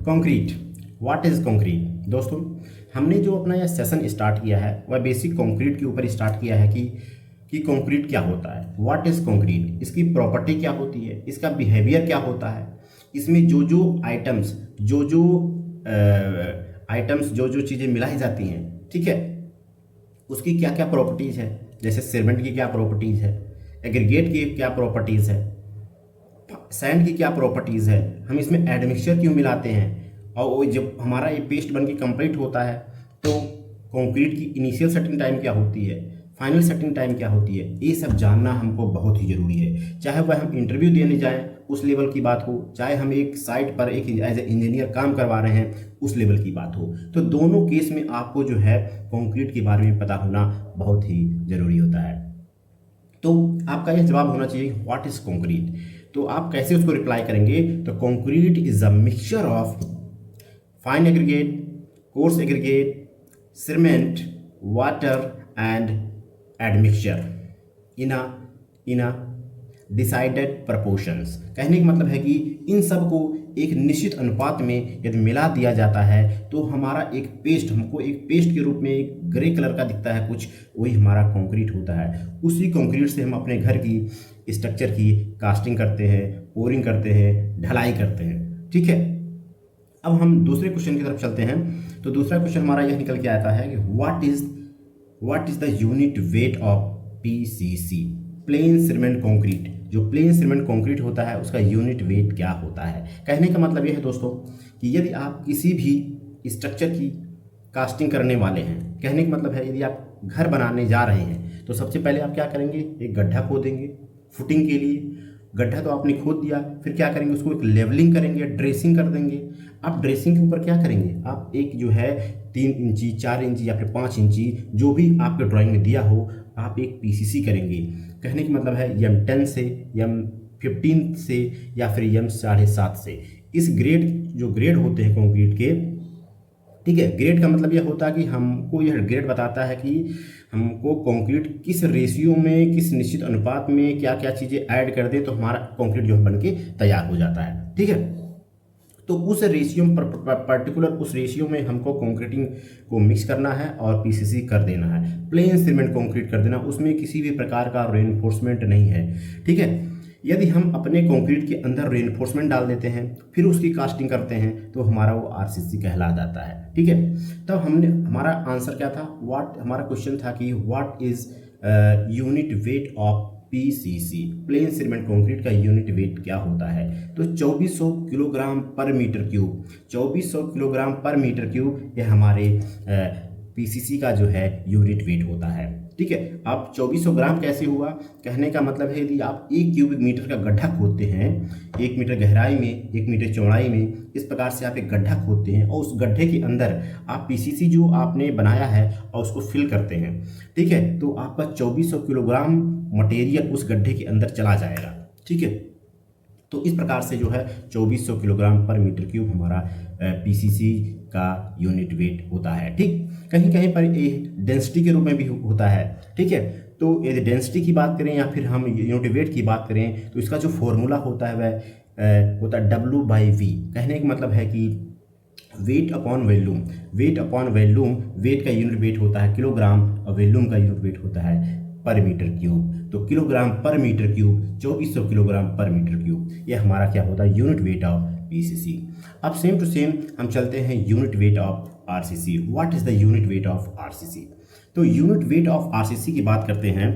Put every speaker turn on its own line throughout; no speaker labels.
Concrete, what is concrete. दोस्तों, हमने जो अपना यह सेशन स्टार्ट किया है वह बेसिक कंक्रीट के ऊपर स्टार्ट किया है कि कंक्रीट क्या होता है, व्हाट इज़ कंक्रीट, इसकी प्रॉपर्टी क्या होती है, इसका बिहेवियर क्या होता है, इसमें जो जो आइटम्स जो जो चीज़ें मिलाई जाती हैं, ठीक है, उसकी क्या क्या प्रॉपर्टीज़ है। जैसे सीमेंट की क्या प्रॉपर्टीज़ है, एग्रीगेट की क्या प्रॉपर्टीज़ है, सैंड की क्या प्रॉपर्टीज़ है, हम इसमें एडमिक्सचर क्यों मिलाते हैं, और वो जब हमारा ये पेस्ट बन के कंप्लीट होता है तो कंक्रीट की इनिशियल सेटिंग टाइम क्या होती है, फाइनल सेटिंग टाइम क्या होती है, ये सब जानना हमको बहुत ही ज़रूरी है। चाहे वह हम इंटरव्यू देने जाएं उस लेवल की बात हो, चाहे हम एक साइट पर एक एज ए इंजीनियर काम करवा रहे हैं उस लेवल की बात हो, तो दोनों केस में आपको जो है कंक्रीट के बारे में पता होना बहुत ही ज़रूरी होता है। तो आपका यह जवाब होना चाहिए व्हाट इज़ कंक्रीट। तो आप कैसे उसको रिप्लाई करेंगे, तो concrete is a mixture of fine aggregate, coarse aggregate, cement, water and admixture in a decided proportions. कहने का मतलब है कि इन सब को एक निश्चित अनुपात में यदि मिला दिया जाता है तो हमारा एक पेस्ट, हमको एक पेस्ट के रूप में एक ग्रे कलर का दिखता है कुछ, वही हमारा कंक्रीट होता है। उसी कंक्रीट से हम अपने घर की स्ट्रक्चर की कास्टिंग करते हैं, पोरिंग करते हैं, ढलाई करते हैं, ठीक है। अब हम दूसरे क्वेश्चन की तरफ चलते हैं। तो दूसरा क्वेश्चन हमारा यह निकल के आता है कि what is the unit weight of PCC, plane cement concrete. जो प्लेन सीमेंट कंक्रीट होता है उसका यूनिट वेट क्या होता है। कहने का मतलब यह है दोस्तों कि यदि आप किसी भी स्ट्रक्चर की कास्टिंग करने वाले हैं, कहने का मतलब है यदि आप घर बनाने जा रहे हैं तो सबसे पहले आप क्या करेंगे, एक गड्ढा खोदेंगे फुटिंग के लिए। गड्ढा तो आपने खोद दिया, फिर क्या करेंगे, उसको एक लेवलिंग करेंगे, ड्रेसिंग कर देंगे। आप ड्रेसिंग के ऊपर क्या करेंगे, आप एक जो है 3 इंची 4 इंची या फिर 5 इंची जो भी आपके ड्राइंग में दिया हो, आप एक पीसीसी करेंगे। कहने का मतलब है M10 से M15 से या फिर M7.5 से। इस ग्रेड, जो ग्रेड होते हैं कंक्रीट के, ठीक है, ग्रेड का मतलब यह होता है कि हमको यह ग्रेड बताता है कि हमको कंक्रीट किस रेशियो में, किस निश्चित अनुपात में क्या क्या चीज़ें ऐड कर दें तो हमारा कंक्रीट जो है बन के तैयार हो जाता है, ठीक है। तो उस रेशियो पर्टिकुलर उस रेशियो में हमको कंक्रीटिंग को मिक्स करना है और पीसीसी कर देना है, प्लेन सीमेंट कंक्रीट कर देना, उसमें किसी भी प्रकार का रेनफोर्समेंट नहीं है, ठीक है। यदि हम अपने कंक्रीट के अंदर रेनफोर्समेंट डाल देते हैं फिर उसकी कास्टिंग करते हैं तो हमारा वो आरसीसी कहला जाता है, ठीक है। तब हमने, हमारा आंसर क्या था, हमारा क्वेश्चन था कि what is unit weight of PCC, plane cement concrete का यूनिट वेट क्या होता है। तो 2400 किलोग्राम पर मीटर क्यूब, 2400 किलोग्राम पर मीटर क्यूब ये हमारे पीसीसी का जो है यूनिट वेट होता है, ठीक है। आप 2400 ग्राम कैसे हुआ, कहने का मतलब है यदि आप 1 क्यूबिक मीटर का गड्ढा खोदते हैं, 1 मीटर गहराई में 1 मीटर चौड़ाई में, इस प्रकार से आप एक गड्ढा खोदते हैं और उस गड्ढे के अंदर आप पीसीसी जो आपने बनाया है और उसको फिल करते हैं, ठीक है, तो आपका 2400 किलोग्राम मटेरियल उस गड्ढे के अंदर चला जाएगा, ठीक है। तो इस प्रकार से जो है 2400 किलोग्राम पर मीटर क्यूब हमारा पीसीसी का यूनिट वेट होता है, ठीक। कहीं कहीं पर ये डेंसिटी के रूप में भी होता है, ठीक है। तो यदि डेंसिटी की बात करें या फिर हम यूनिट वेट की बात करें तो इसका जो फॉर्मूला होता है वह होता है W/V। कहने का मतलब है कि वेट अपॉन वॉल्यूम, वेट का यूनिट वेट होता है किलोग्राम और वॉल्यूम का यूनिट वेट होता है पर मीटर क्यूब। तो किलोग्राम पर मीटर क्यूब, 2400 किलोग्राम पर मीटर क्यूब, ये हमारा क्या होता है, यूनिट वेट ऑफ पीसीसी। अब सेम टू सेम हम चलते हैं unit weight of RCC. What is the unit weight of RCC. तो यूनिट वेट ऑफ आरसीसी की बात करते हैं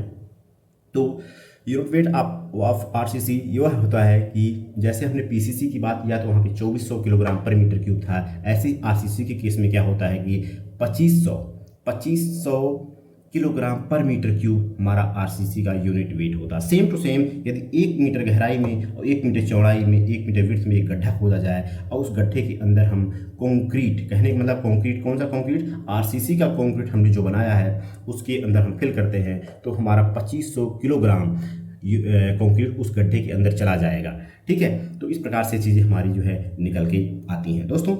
तो यूनिट वेट ऑफ आरसीसी यह होता है कि जैसे हमने पीसीसी की बात किया तो वहाँ पे 2400 किलोग्राम पर मीटर क्यूब था, ऐसे ही आरसीसी के केस में क्या होता है कि 2500 किलोग्राम पर मीटर क्यूब हमारा आरसीसी का यूनिट वेट होता है। सेम टू सेम यदि 1 मीटर गहराई में और 1 मीटर चौड़ाई में 1 मीटर विड्थ में एक गड्ढा खोदा जाए और उस गड्ढे के अंदर हम कंक्रीट, कहने का मतलब कंक्रीट, कौन सा कंक्रीट, आरसीसी का कंक्रीट हमने जो बनाया है उसके अंदर हम फिल करते हैं तो हमारा 2500 किलोग्राम कंक्रीट उस गड्ढे के अंदर चला जाएगा, ठीक है। तो इस प्रकार से चीज़ें हमारी जो है निकल के आती हैं। दोस्तों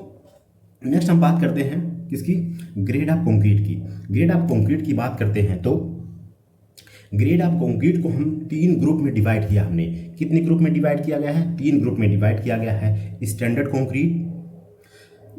नेक्स्ट हम बात करते हैं किसकी, ग्रेड ऑफ कंक्रीट की। ग्रेड ऑफ कंक्रीट की बात करते हैं तो ग्रेड ऑफ कंक्रीट को हम 3 ग्रुप में डिवाइड किया हमने। कितने ग्रुप में डिवाइड किया गया है, 3 ग्रुप में डिवाइड किया गया है। Standard concrete,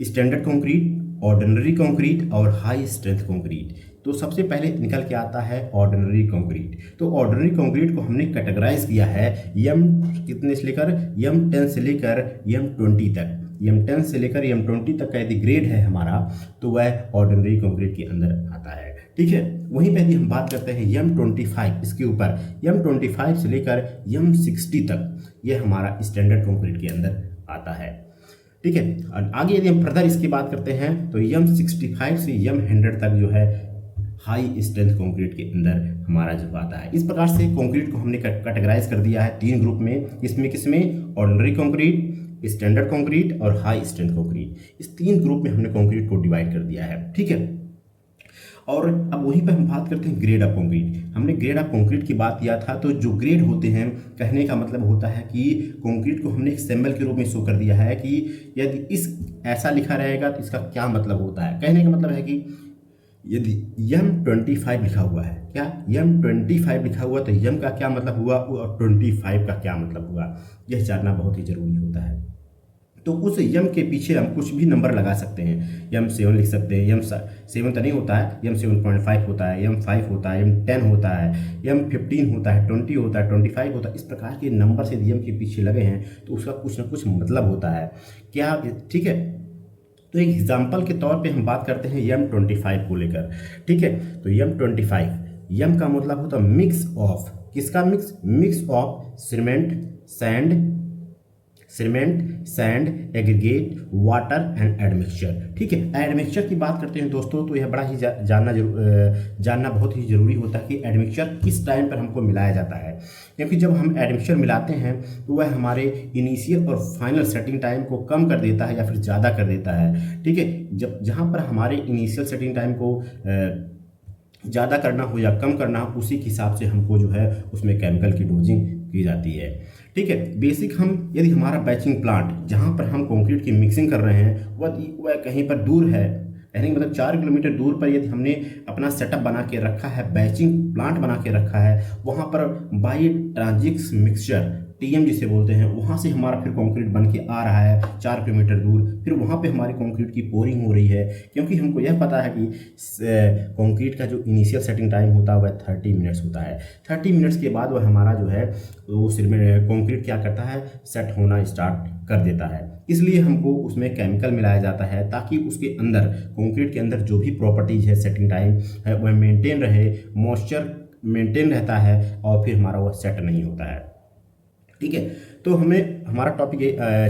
standard concrete, ordinary concrete और हाई स्ट्रेंथ कंक्रीट। तो सबसे पहले निकल के आता है ऑर्डिनरी कंक्रीट। तो ऑर्डिनरी कंक्रीट को हमने कैटेगराइज किया है एम कितने से लेकर M10 से लेकर M20 तक। M10 से लेकर M20 तक का यदि ग्रेड है हमारा तो वह ऑर्डिनरी कंक्रीट के अंदर आता है। ठीक है, वहीं पे यदि हम बात करते हैं M25, इसके ऊपर M25 से लेकर M60 तक यह हमारा स्टैंडर्ड कंक्रीट के अंदर आता है। ठीक है, और आगे यदि हम फर्दर इसकी बात करते हैं तो M65 से M100 तक जो है हाई स्ट्रेंथ कंक्रीट के अंदर हमारा जो आता है। इस प्रकार से कंक्रीट को हमने कैटेगराइज कर दिया है 3 ग्रुप में। इसमें किसमें? ऑर्डिनरी कंक्रीट, स्टैंडर्ड कंक्रीट और हाई स्ट्रेंथ कंक्रीट। इस 3 ग्रुप में हमने कंक्रीट को डिवाइड कर दिया है। ठीक है, और अब वहीं पर हम बात करते हैं ग्रेड ऑफ कंक्रीट। हमने ग्रेड ऑफ कंक्रीट की बात किया था। तो जो ग्रेड होते हैं, कहने का मतलब होता है कि कंक्रीट को हमने एक सिंबल के रूप में शो कर दिया है कि यदि इस ऐसा लिखा रहेगा तो इसका क्या मतलब होता है। कहने का मतलब है कि यदि M25 लिखा हुआ है, क्या M25 लिखा हुआ तो M का क्या मतलब हुआ और 25 का क्या मतलब हुआ, यह जानना बहुत ही जरूरी होता है। तो उस M के पीछे हम कुछ भी नंबर लगा सकते हैं। M7 लिख सकते हैं, M7 तो नहीं होता है, M7.5 होता है, M5 होता है, M10 होता है, M15 होता है, 20 होता है, 25 होता है। इस प्रकार के नंबर से M के पीछे लगे हैं तो उसका कुछ ना कुछ मतलब होता है क्या। ठीक है, तो एक एग्जाम्पल के तौर पे हम बात करते हैं M25 को लेकर। ठीक है, तो M25 M का मतलब होता है मिक्स ऑफ, किसका mix? Mix of cement, sand, aggregate, water and admixture. ठीक है, एडमिक्सचर की बात करते हैं दोस्तों तो यह बड़ा ही जानना बहुत ही जरूरी होता है कि एडमिक्सचर किस टाइम पर हमको मिलाया जाता है। क्योंकि जब हम एडमिक्सचर मिलाते हैं तो वह हमारे इनिशियल और फाइनल सेटिंग टाइम को कम कर देता है या फिर ज़्यादा कर देता है। ठीक है, जहाँ पर हमारे इनिशियल सेटिंग टाइम को ज़्यादा करना हो या कम करना हो, उसी के हिसाब से हमको जो है उसमें केमिकल की डोजिंग की जाती है। ठीक है, बेसिक हम यदि हमारा बैचिंग प्लांट जहाँ पर हम कंक्रीट की मिक्सिंग कर रहे हैं वह कहीं पर दूर है, कहने का मतलब 4 किलोमीटर दूर पर यदि हमने अपना सेटअप बना के रखा है, बैचिंग प्लांट बना के रखा है, वहाँ पर बाई ट्रांजिक्स मिक्सचर TM जिसे बोलते हैं, वहाँ से हमारा फिर कंक्रीट बन के आ रहा है 4 किलोमीटर दूर, फिर वहाँ पे हमारी कंक्रीट की पोरिंग हो रही है। क्योंकि हमको यह पता है कि कंक्रीट का जो इनिशियल सेटिंग टाइम होता है वह 30 मिनट्स होता है। 30 मिनट्स के बाद वह हमारा जो है वो कंक्रीट क्या करता है, सेट होना स्टार्ट कर देता है। इसलिए हमको उसमें केमिकल मिलाया जाता है ताकि उसके अंदर, कंक्रीट के अंदर जो भी प्रॉपर्टीज है, सेटिंग टाइम है, वह मेंटेन रहे, मॉइस्चर मेंटेन रहता है और फिर हमारा वह सेट नहीं होता है। ठीक है, तो हमारा टॉपिक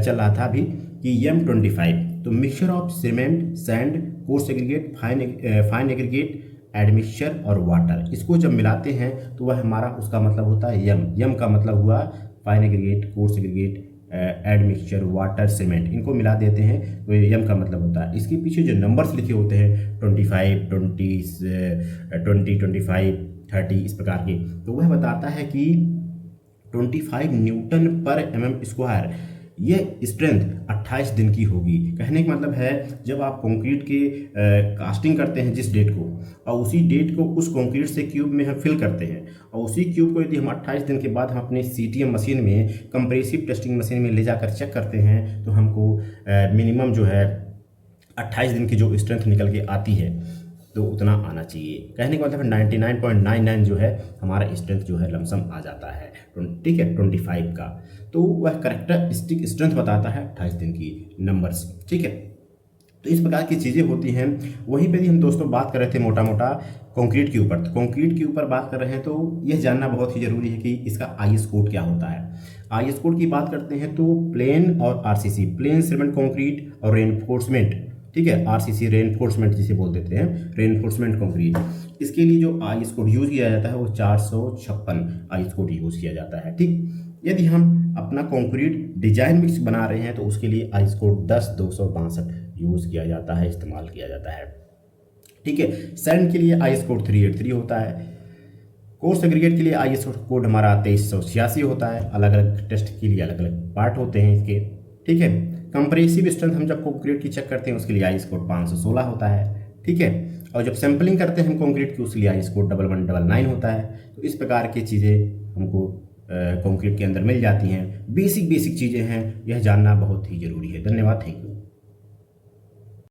चल रहा था अभी कि M25, तो mixture of cement, sand, coarse aggregate, fine aggregate, admixture और वाटर। इसको जब मिलाते हैं तो वह हमारा उसका मतलब होता है M का मतलब हुआ fine aggregate, coarse aggregate, admixture, water, cement, इनको मिला देते हैं तो M का मतलब होता है। इसके पीछे जो नंबर्स लिखे होते हैं 25, 25, 30 इस प्रकार के, तो वह बताता है कि 25 न्यूटन पर mm², यह स्ट्रेंथ 28 दिन की होगी। कहने का मतलब है जब आप कंक्रीट के कास्टिंग करते हैं जिस डेट को, और उसी डेट को उस कंक्रीट से क्यूब में हम फिल करते हैं, और उसी क्यूब को यदि हम 28 दिन के बाद हम अपने CTM मशीन में, कंप्रेसिव टेस्टिंग मशीन में ले जाकर चेक करते हैं तो हमको मिनिमम जो है 28 दिन की जो स्ट्रेंथ निकल के आती है तो उतना आना चाहिए। कहने का मतलब 99.99 जो है हमारा स्ट्रेंथ जो है लमसम आ जाता है। ठीक है, 25 का, तो वह करेक्टरिस्टिक स्ट्रेंथ बताता है 28 दिन की नंबर्स। ठीक है, तो इस प्रकार की चीज़ें होती हैं। वहीं पे भी हम दोस्तों बात कर रहे थे मोटा मोटा कंक्रीट के ऊपर। तो कंक्रीट के ऊपर बात कर रहे हैं तो यह जानना बहुत ही ज़रूरी है कि इसका IS कोड क्या होता है। IS कोड की बात करते हैं तो प्लेन और RCC, प्लेन सीमेंट कंक्रीट और रेनफोर्समेंट, ठीक है, RCC रेनफोर्समेंट जिसे बोल देते हैं, रेनफोर्समेंट कंक्रीट, इसके लिए जो IS कोड यूज़ किया जाता है वो 456 IS कोड यूज़ किया जाता है। ठीक, यदि हम अपना कंक्रीट डिजाइन मिक्स बना रहे हैं तो उसके लिए IS कोड 10-262 यूज़ किया जाता है, इस्तेमाल किया जाता है। ठीक है, सैंड के लिए IS कोड 383 होता है। कोर्स एग्रीगेट के लिए IS कोड हमारा 2386 होता है। अलग अलग टेस्ट के लिए अलग अलग पार्ट होते हैं इसके। ठीक है, कंप्रेसिव स्ट्रेंथ हम जब कंक्रीट की चेक करते हैं उसके लिए IS कोड 516 होता है। ठीक है, और जब सैंपलिंग करते हैं हम कंक्रीट की उसके लिए IS कोड 1199 होता है। तो इस प्रकार की चीज़ें हमको कंक्रीट के अंदर मिल जाती हैं। बेसिक चीज़ें हैं, यह जानना बहुत ही ज़रूरी है। धन्यवाद, थैंक यू।